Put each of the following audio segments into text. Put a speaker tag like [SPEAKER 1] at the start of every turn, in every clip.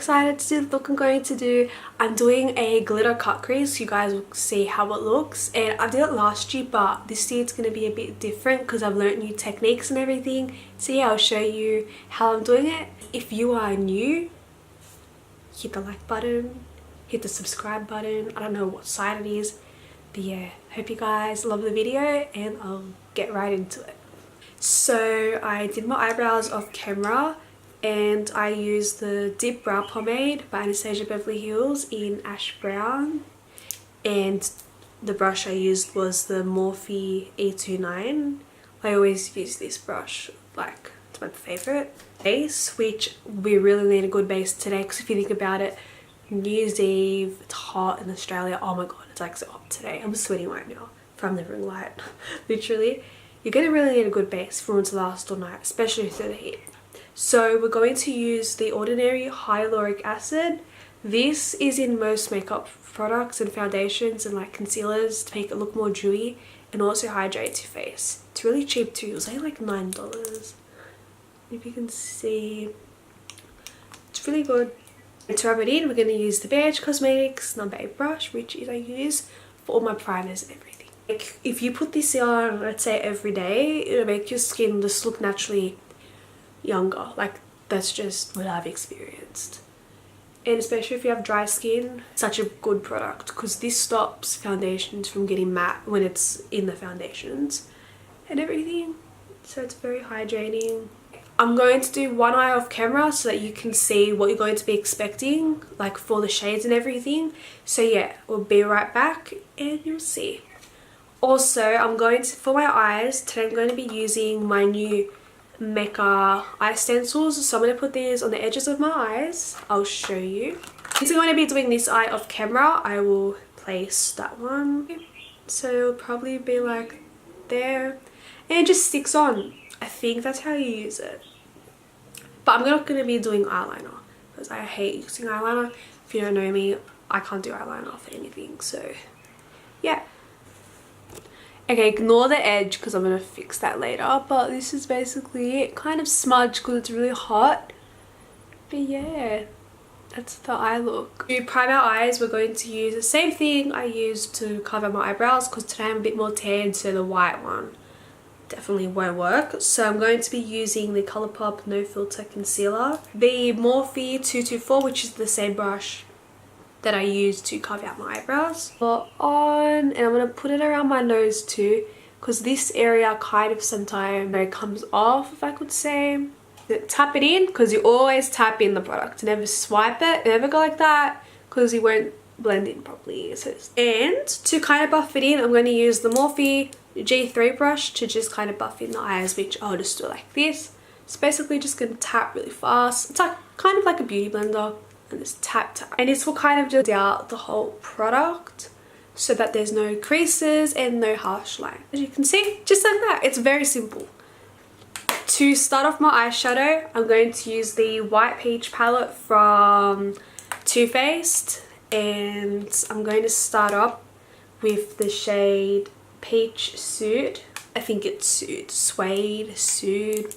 [SPEAKER 1] excited to do the look I'm going to do. I'm doing a glitter cut crease. You guys will see how it looks. And I did it last year, but this year it's going to be a bit different because I've learned new techniques and everything. So yeah, I'll show you how I'm doing it. If you are new, hit the like button, hit the subscribe button. I don't know what side it is. But yeah, hope you guys love the video and I'll get right into it. So I did my eyebrows off camera and I used the Dip Brow Pomade by Anastasia Beverly Hills in Ash Brown, and the brush I used was the Morphe E29. I always use this brush, like it's my favourite. Base, which we really need a good base today because if you think about it, New Year's Eve, it's hot in Australia. Oh my god, it's like so hot today. I'm sweating right now from the ring light. Literally, you're gonna really need a good base for it to last all night, especially through the heat. So we're going to use the Ordinary Hyaluronic Acid. This is in most makeup products and foundations and like concealers to make it look more dewy and also hydrate your face. It's really cheap too. It was only like $9. If you can see, it's really good. To rub it in, we're going to use the Beige Cosmetics number 8 brush, which is I use for all my primers and everything. Like, if you put this on, let's say every day, it'll make your skin just look naturally younger. Like, that's just what I've experienced. And especially if you have dry skin, such a good product because this stops foundations from getting matte when it's in the foundations and everything. So it's very hydrating. I'm going to do one eye off camera so that you can see what you're going to be expecting, like for the shades and everything. So yeah, we'll be right back and you'll see. Also, I'm going to, for my eyes, today I'm going to be using my new Mecca eye stencils. So I'm going to put these on the edges of my eyes. I'll show you. Since I'm going to be doing this eye off camera, I will place that one. So it'll probably be like there. And it just sticks on. I think that's how you use it. But I'm not going to be doing eyeliner because I hate using eyeliner. If you don't know me, I can't do eyeliner for anything. So yeah. Okay, ignore the edge because I'm going to fix that later. But this is basically it. Kind of smudged because it's really hot. But yeah, that's the eye look. To prime our eyes, we're going to use the same thing I used to cover my eyebrows because today I'm a bit more tan, so the white one definitely won't work. So I'm going to be using the Colourpop No Filter Concealer. The Morphe 224, which is the same brush that I use to carve out my eyebrows. On, and I'm going to put it around my nose too because this area kind of sometimes comes off, if I could say. Tap it in because you always tap in the product. Never swipe it, never go like that because you won't blend in properly. And to kind of buff it in, I'm going to use the Morphe G3 brush to just kind of buff in the eyes, which I'll just do like this. It's basically just going to tap really fast. It's like kind of like a beauty blender and just tap. And this will kind of just out the whole product so that there's no creases and no harsh line. As you can see, just like that. It's very simple. To start off my eyeshadow, I'm going to use the White Peach palette from Too Faced, and I'm going to start up with the shade Peach Suede. I think it's Suede.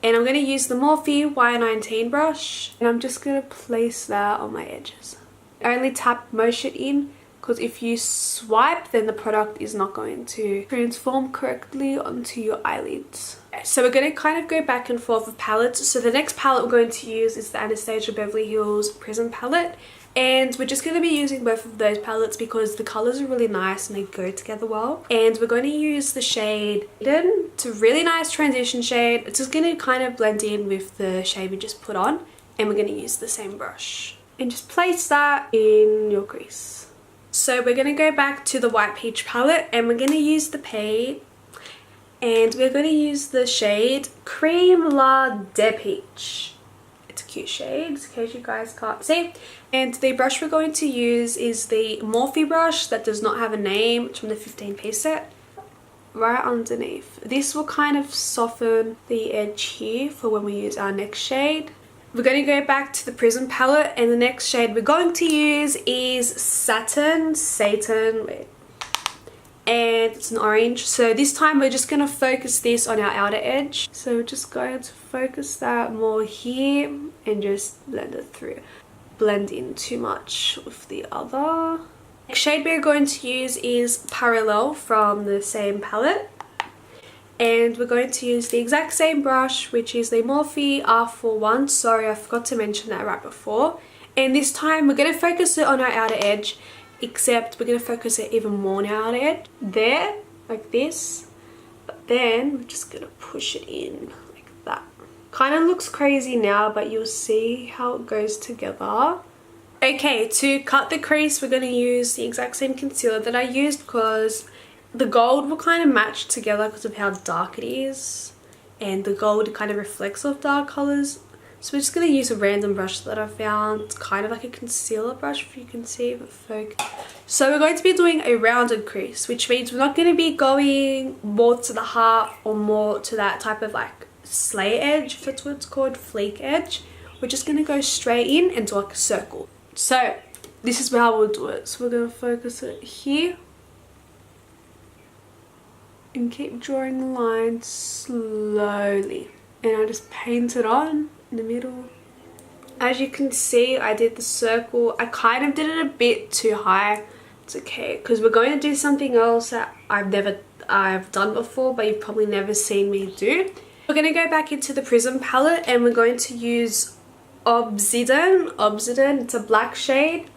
[SPEAKER 1] And I'm going to use the Morphe Y19 brush, and I'm just going to place that on my edges. I only tap motion in because if you swipe, then the product is not going to transform correctly onto your eyelids. So we're going to kind of go back and forth with palettes. So the next palette we're going to use is the Anastasia Beverly Hills Prism palette. And we're just going to be using both of those palettes because the colours are really nice and they go together well. And we're going to use the shade Eden. It's a really nice transition shade. It's just going to kind of blend in with the shade we just put on. And we're going to use the same brush. And just place that in your crease. So we're going to go back to the White Peach palette and we're going to use the paint. And we're going to use the shade Cream La de Peach. It's a cute shade, in case you guys can't see. And the brush we're going to use is the Morphe brush that does not have a name. It's from the 15-piece set. Right underneath. This will kind of soften the edge here for when we use our next shade. We're going to go back to the Prism palette, and the next shade we're going to use is Satan. And it's an orange. So this time we're just going to focus this on our outer edge. So we're just going to focus that more here and just blend it through. blend in too much with the other. The shade we're going to use is Parallel from the same palette. And we're going to use the exact same brush, which is the Morphe R41. Sorry, I forgot to mention that right before. And this time we're going to focus it on our outer edge, except we're going to focus it even more on our outer edge. There, like this. But then we're just going to push it in like that. Kind of looks crazy now, but you'll see how it goes together. Okay, to cut the crease, we're going to use the exact same concealer that I used because the gold will kind of match together because of how dark it is. And the gold kind of reflects off dark colours. So we're just going to use a random brush that I found. It's kind of like a concealer brush, if you can see, but focus. So we're going to be doing a rounded crease, which means we're not going to be going more to the heart or more to that type of like slay edge, if that's what it's called, flake edge. We're just going to go straight in and do like a circle. So this is how we'll do it. So we're going to focus it here. And keep drawing the line slowly. And I just paint it on in the middle. As you can see, I did the circle. I kind of did it a bit too high. It's okay, because we're going to do something else that I've done before, but you've probably never seen me do. We're going to go back into the Prism palette and we're going to use Obsidian. It's a black shade.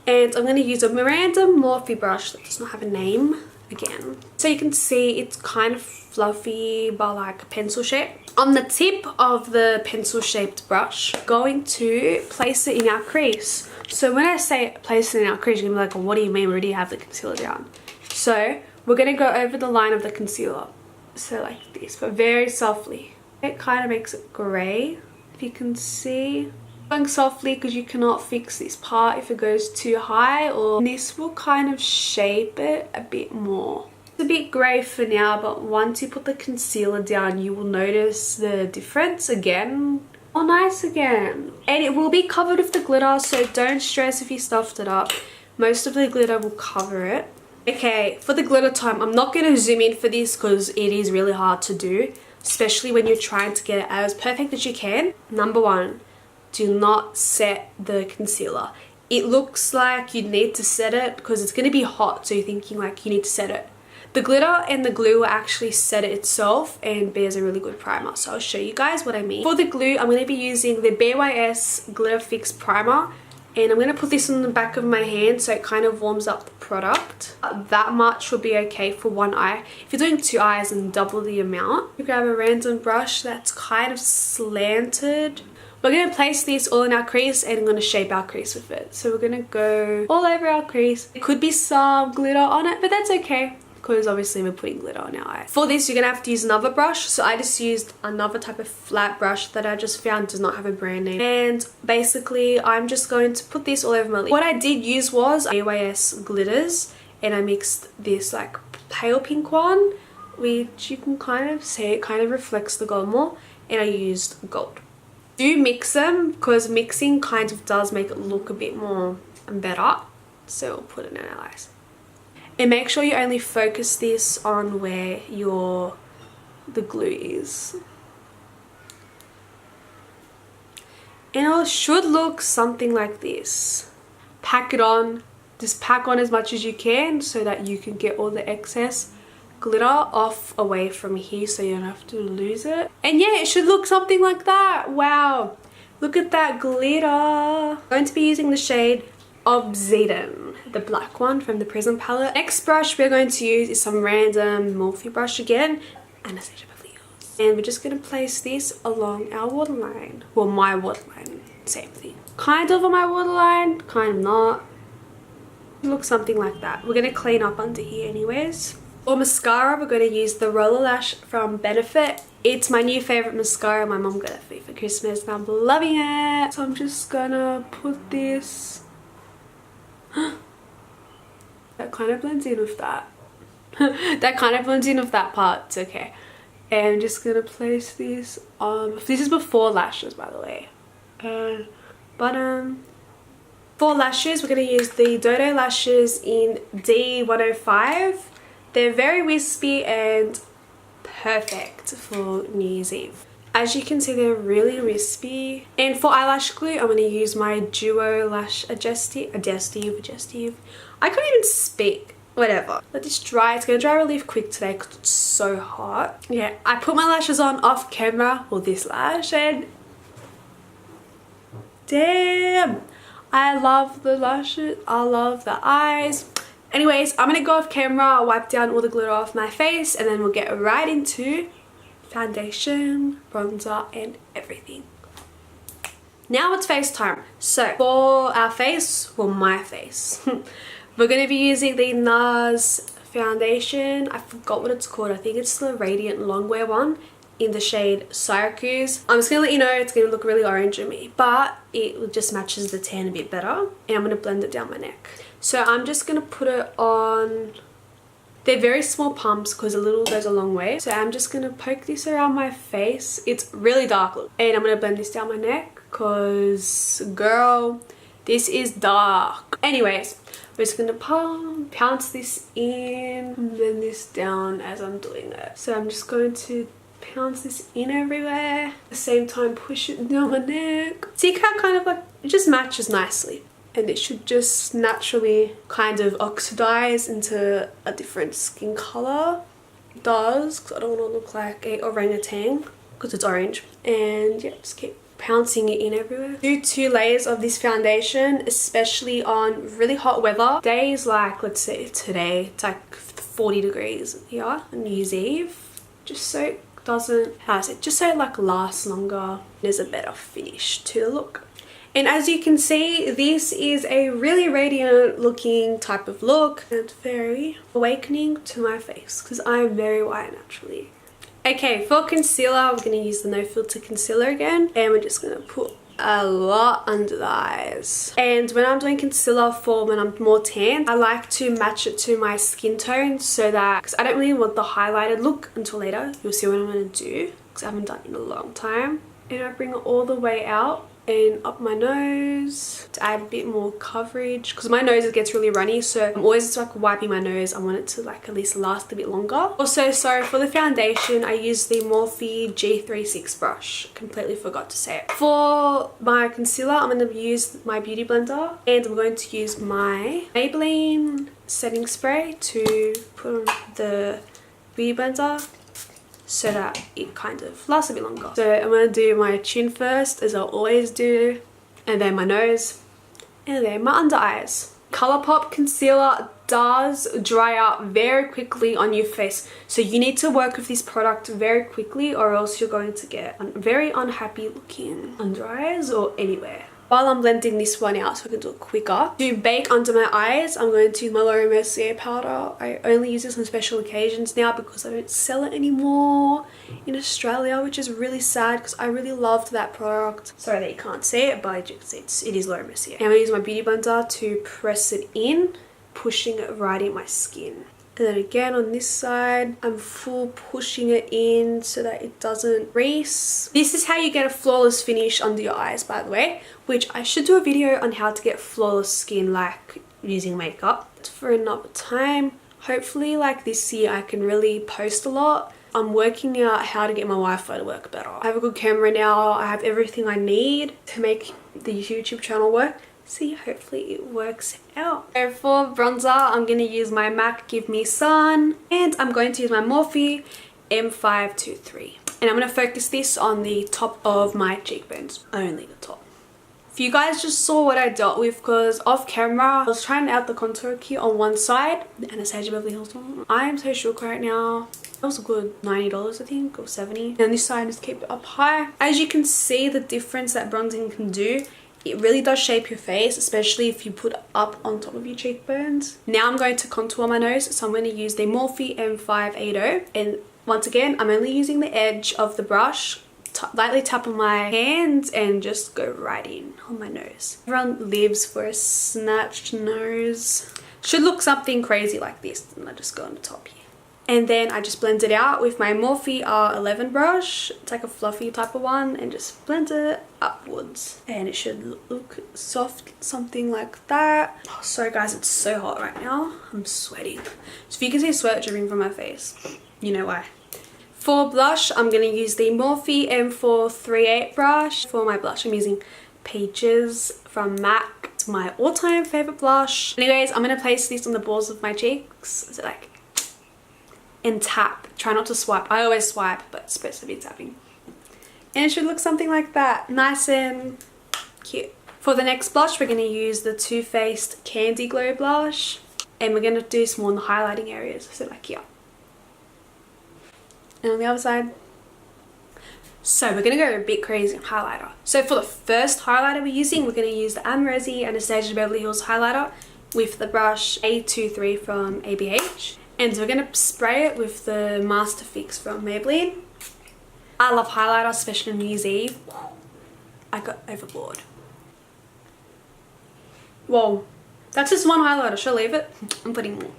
[SPEAKER 1] And I'm going to use a random Morphe brush that does not have a name. Again, so you can see it's kind of fluffy but like a pencil shape. On the tip of the pencil shaped brush, going to place it in our crease. So when I say place it in our crease, you're gonna be like, well, what do you mean? We already have the concealer down. So we're gonna go over the line of the concealer, so like this, but very softly. It kind of makes it grey, if you can see. Going softly because you cannot fix this part if it goes too high, or this will kind of shape it a bit more. It's a bit grey for now, but once you put the concealer down you will notice the difference again. Oh, nice again. And it will be covered with the glitter, so don't stress if you stuffed it up. Most of the glitter will cover it. Okay, for the glitter time, I'm not going to zoom in for this because it is really hard to do, especially when you're trying to get it as perfect as you can. Number one, do not set the concealer. It looks like you need to set it because it's going to be hot, so you're thinking like you need to set it. The glitter and the glue will actually set it itself and bears a really good primer, so I'll show you guys what I mean. For the glue, I'm going to be using the BYS Glitter Fix Primer, and I'm going to put this on the back of my hand so it kind of warms up the product. That much will be okay for one eye. If you're doing two eyes, then double the amount. You grab a random brush that's kind of slanted. We're going to place this all in our crease and I'm going to shape our crease with it. So we're going to go all over our crease. There could be some glitter on it, but that's okay because obviously we're putting glitter on our eye. For this, you're going to have to use another brush. So I just used another type of flat brush that I just found does not have a brand name. And basically, I'm just going to put this all over my lid. What I did use was AYS glitters, and I mixed this like pale pink one, which you can kind of see, it kind of reflects the gold more, and I used gold. Do mix them because mixing kind of does make it look a bit more better. So we'll put it in our eyes. And make sure you only focus this on where the glue is. And it should look something like this. Pack it on. Just pack on as much as you can so that you can get all the excess glitter off away from here so you don't have to lose it. And yeah, it should look something like that. Wow, look at that glitter. I'm going to be using the shade Obsidian, the black one from the Prism palette. Next brush we're going to use is some random Morphe brush again, Anastasia. And we're just going to place this along our waterline. Well, my waterline, same thing. Kind of on my waterline, kind of not. It looks something like that. We're going to clean up under here anyways. For mascara, we're going to use the RollerLash from Benefit. It's my new favourite mascara. My mom got it for me for Christmas and I'm loving it. So I'm just going to put this. That kind of blends in with that. That kind of blends in with that part. It's okay. And I'm just going to place this on. This is before lashes, by the way. And bottom. For lashes, we're going to use the Dodolashes in D105. They're very wispy and perfect for New Year's Eve. As you can see, they're really wispy. And for eyelash glue, I'm going to use my Duo Lash Adjustive. I can't even speak. Whatever. Let this dry. It's going to dry really quick today because it's so hot. Yeah, I put my lashes on off camera. Well, this lash, and damn, I love the lashes. I love the eyes. Anyways, I'm going to go off camera, wipe down all the glitter off my face, and then we'll get right into foundation, bronzer, and everything. Now it's face time. So for our face, well, my face, we're going to be using the NARS foundation. I forgot what it's called. I think it's the Radiant Longwear one in the shade Syracuse. I'm just going to let you know it's going to look really orange on me, but it just matches the tan a bit better. And I'm going to blend it down my neck. So I'm just going to put it on. They're very small pumps because a little goes a long way. So I'm just going to poke this around my face. It's really dark. And I'm going to blend this down my neck because, girl, this is dark. Anyways, we're just going to pounce this in and blend this down as I'm doing it. So I'm just going to pounce this in everywhere. At the same time, push it down my neck. See how kind of like, it just matches nicely. And it should just naturally kind of oxidize into a different skin color. It does, because I don't want to look like a orangutan because it's orange. And yeah, just keep pouncing it in everywhere. Do 2 layers of this foundation, especially on really hot weather. Days like, let's say today, it's like 40 degrees here on New Year's Eve. Just so it doesn't, just so it like lasts longer. There's a better finish to the look. And as you can see, this is a really radiant looking type of look. It's very awakening to my face because I'm very white naturally. Okay, for concealer, we're going to use the No Filter Concealer again. And we're just going to put a lot under the eyes. And when I'm doing concealer for when I'm more tan, I like to match it to my skin tone so that, because I don't really want the highlighted look until later. You'll see what I'm going to do because I haven't done it in a long time. And I bring it all the way out and up my nose to add a bit more coverage because my nose gets really runny, so I'm always like wiping my nose. I want it to like at least last a bit longer. Also, sorry, for the foundation I use the Morphe G36 brush. Completely forgot to say it. For my concealer, I'm going to use my beauty blender and I'm going to use my Maybelline setting spray to put on the beauty blender so that it kind of lasts a bit longer. So I'm going to do my chin first, as I always do, and then my nose, and then my under eyes. Colourpop concealer does dry out very quickly on your face, so you need to work with this product very quickly or else you're going to get very unhappy looking under eyes or anywhere. While I'm blending this one out so I can do it quicker, to bake under my eyes, I'm going to use my Laura Mercier powder. I only use this on special occasions now because I don't sell it anymore in Australia, which is really sad because I really loved that product. Sorry that you can't see it, but it is Laura Mercier. And I'm going to use my beauty blender to press it in, pushing it right in my skin. And then again on this side, I'm full pushing it in so that it doesn't crease. This is how you get a flawless finish under your eyes, by the way, which I should do a video on how to get flawless skin like using makeup. It's for another time. Hopefully like this year I can really post a lot. I'm working out how to get my Wi-Fi to work better. I have a good camera now. I have everything I need to make the YouTube channel work. See, hopefully it works out. So for bronzer, I'm going to use my MAC Give Me Sun. And I'm going to use my Morphe M523. And I'm going to focus this on the top of my cheekbones. Only the top. If you guys just saw what I dealt with, because off camera, I was trying out the contour kit on one side. The Anastasia Beverly Hills one. I am so shook right now. That was a good $90 I think, or $70. And this side, just keep it up high. As you can see, the difference that bronzing can do. It really does shape your face, especially if you put it up on top of your cheekbones. Now I'm going to contour my nose, so I'm going to use the Morphe M580. And once again, I'm only using the edge of the brush, lightly tap on my hands and just go right in on my nose. Everyone lives for a snatched nose. Should look something crazy like this, and I just go on the top here. And then I just blend it out with my Morphe R11 brush. It's like a fluffy type of one, and just blend it upwards. And it should look soft, something like that. Oh, sorry guys, it's so hot right now. I'm sweating. So if you can see sweat dripping from my face, you know why. For blush, I'm going to use the Morphe M438 brush. For my blush, I'm using Peaches from MAC. It's my all-time favorite blush. Anyways, I'm going to place this on the balls of my cheeks. So like, and tap. Try not to swipe. I always swipe, but it's supposed to be tapping. And it should look something like that. Nice and cute. For the next blush, we're going to use the Too Faced Candy Glow blush. And we're going to do some more in the highlighting areas. So like here. And on the other side. So we're going to go a bit crazy on highlighter. So for the first highlighter we're using, we're going to use the Amrezy Anastasia Beverly Hills highlighter with the brush A23 from ABH. And we're going to spray it with the Master Fix from Maybelline. I love highlighter, especially on New Year's Eve. I got overboard. Whoa, that's just one highlighter. Should I leave it? I'm putting more.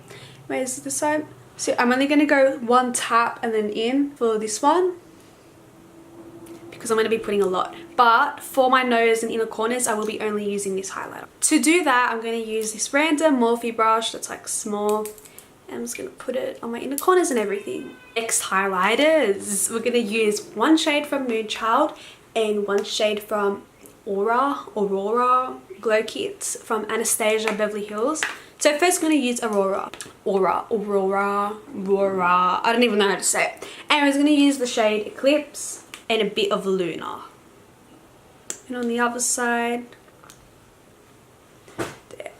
[SPEAKER 1] Where's this side? So I'm only going to go one tap and then in for this one, because I'm going to be putting a lot. But for my nose and inner corners, I will be only using this highlighter. To do that, I'm going to use this random Morphe brush that's like small. And I'm just going to put it on my inner corners and everything. Next highlighters, we're going to use one shade from Moonchild and one shade from Aurora Glow Kits from Anastasia Beverly Hills. So first I'm going to use Aurora. I don't even know how to say it. And I was going to use the shade Eclipse and a bit of Luna. And on the other side, there.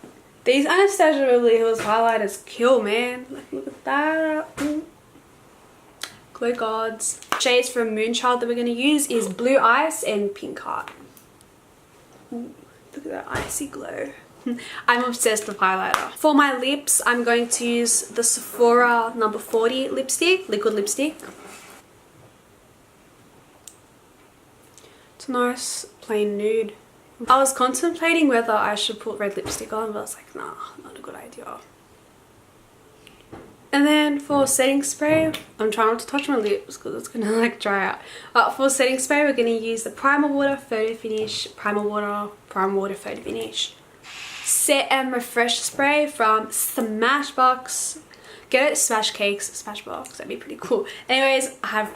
[SPEAKER 1] These Anastasia Beverly Hills highlighters kill, man. Like, look at that. Ooh. Glow Gods. Shades from Moonchild that we're going to use is Blue Ice and Pink Heart. Ooh, look at that icy glow. I'm obsessed with highlighter. For my lips, I'm going to use the Sephora number 40 lipstick, liquid lipstick. It's a nice plain nude. I was contemplating whether I should put red lipstick on, but I was like, nah, not a good idea. And then for setting spray, I'm trying not to touch my lips because it's gonna like dry out. For setting spray, we're gonna use the Primer Water Photo Finish, Primer Water Photo Finish Set and Refresh Spray from Smashbox. Get it, Smash Cakes, Smashbox, that'd be pretty cool. Anyways, I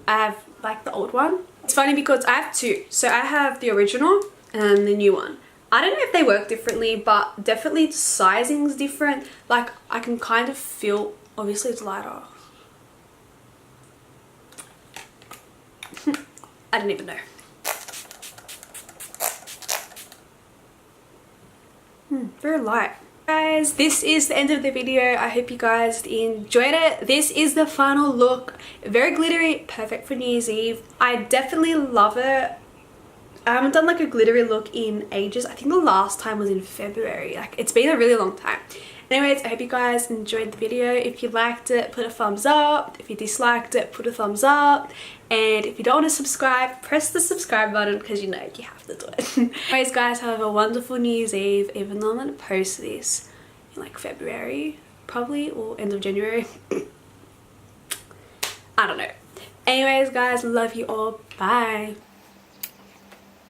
[SPEAKER 1] have like the old one. It's funny because I have two. So I have the original and the new one. I don't know if they work differently, but definitely the sizing's different. Like I can kind of feel, obviously it's lighter. I don't even know. Very light. Guys, this is the end of the video. I hope you guys enjoyed it. This is the final look. Very glittery, perfect for New Year's Eve. I definitely love it. I haven't done like a glittery look in ages. I think the last time was in February. Like it's been a really long time. Anyways, I hope you guys enjoyed the video. If you liked it, put a thumbs up. If you disliked it, put a thumbs up. And if you don't want to subscribe, press the subscribe button because you know you have to do it. Anyways guys, have a wonderful New Year's Eve, even though I'm going to post this in like February probably, or end of January. I don't know. Anyways guys, love you all. Bye.